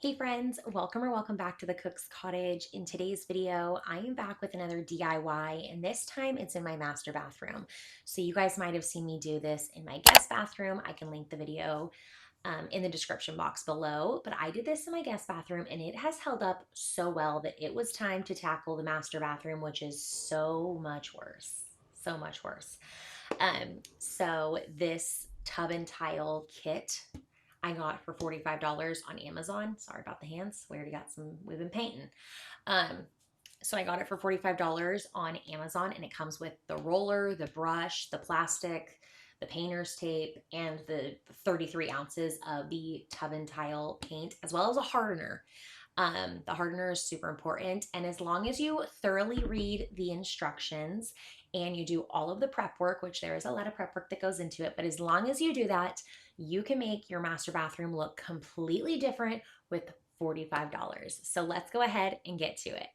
Hey friends, welcome or welcome back to the Cook's Cottage. In today's video, I am back with another DIY, and this time it's in my master bathroom. So you guys might have seen me do this in my guest bathroom. I can link the video in the description box below, but I did this in my guest bathroom and it has held up so well that it was time to tackle the master bathroom, which is so much worse. So much worse. So this tub and tile kit I got for $45 on Amazon. Sorry about the hands. We already got some, we've been painting. Um, so I got it for $45 on Amazon, and it comes with the roller, the brush, the plastic, the painter's tape, and the 33 ounces of the tub and tile paint, as well as a hardener. The hardener is super important. And as long as you thoroughly read the instructions and you do all of the prep work, which there is a lot of prep work that goes into it, but as long as you do that, you can make your master bathroom look completely different with $45. So let's go ahead and get to it.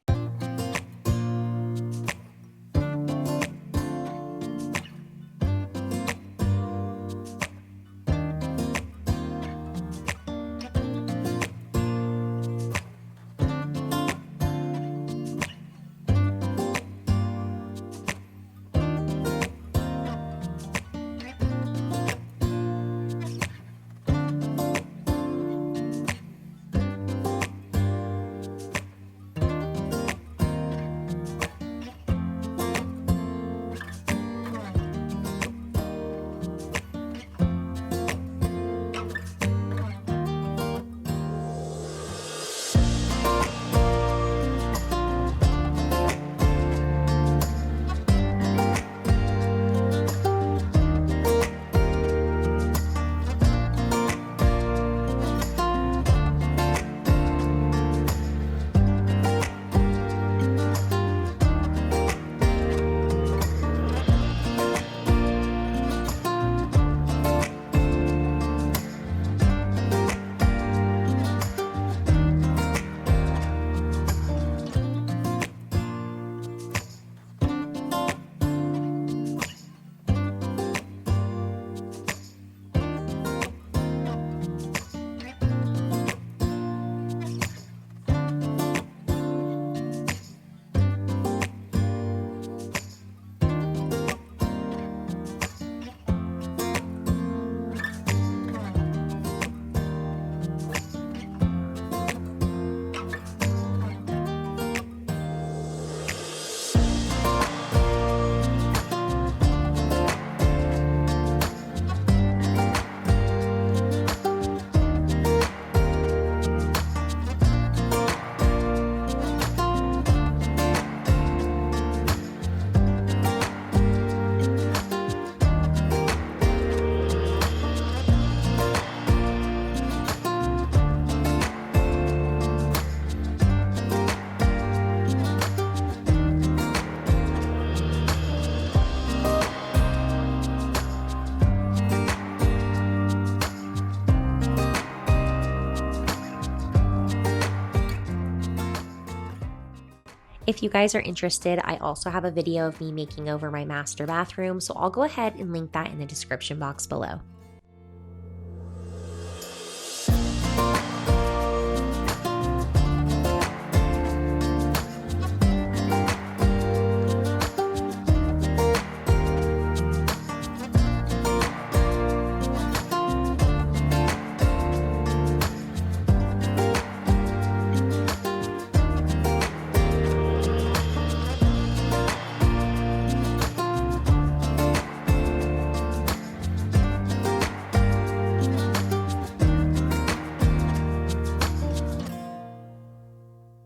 If you guys are interested, I also have a video of me making over my master bathroom, so I'll go ahead and link that in the description box below.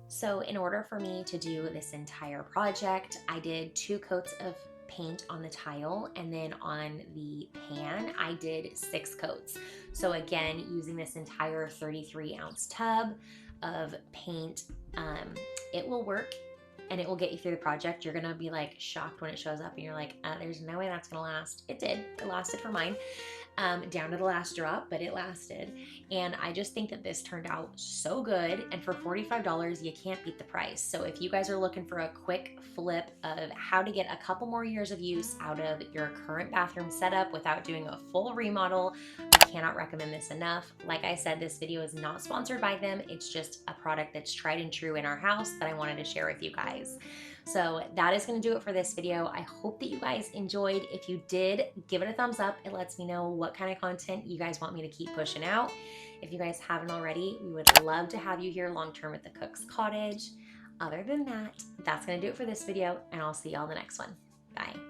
So in order for me to do this entire project, I did 2 coats of paint on the tile, and then on the pan, I did 6 coats. So again, using this entire 33-ounce tub of paint, it will work and it will get you through the project. You're gonna be like shocked when it shows up and you're like, there's no way that's gonna last. It did, it lasted for mine. Down to the last drop, but it lasted. And I just think that this turned out so good. And for $45, you can't beat the price. So if you guys are looking for a quick flip of how to get a couple more years of use out of your current bathroom setup without doing a full remodel, cannot recommend this enough. Like I said, this video is not sponsored by them. It's just a product that's tried and true in our house that I wanted to share with you guys. So that is going to do it for this video. I hope that you guys enjoyed. If you did, give it a thumbs up. It lets me know what kind of content you guys want me to keep pushing out. If you guys haven't already, we would love to have you here long-term at the Cook's Cottage. Other than that, that's going to do it for this video, and I'll see y'all in the next one. Bye.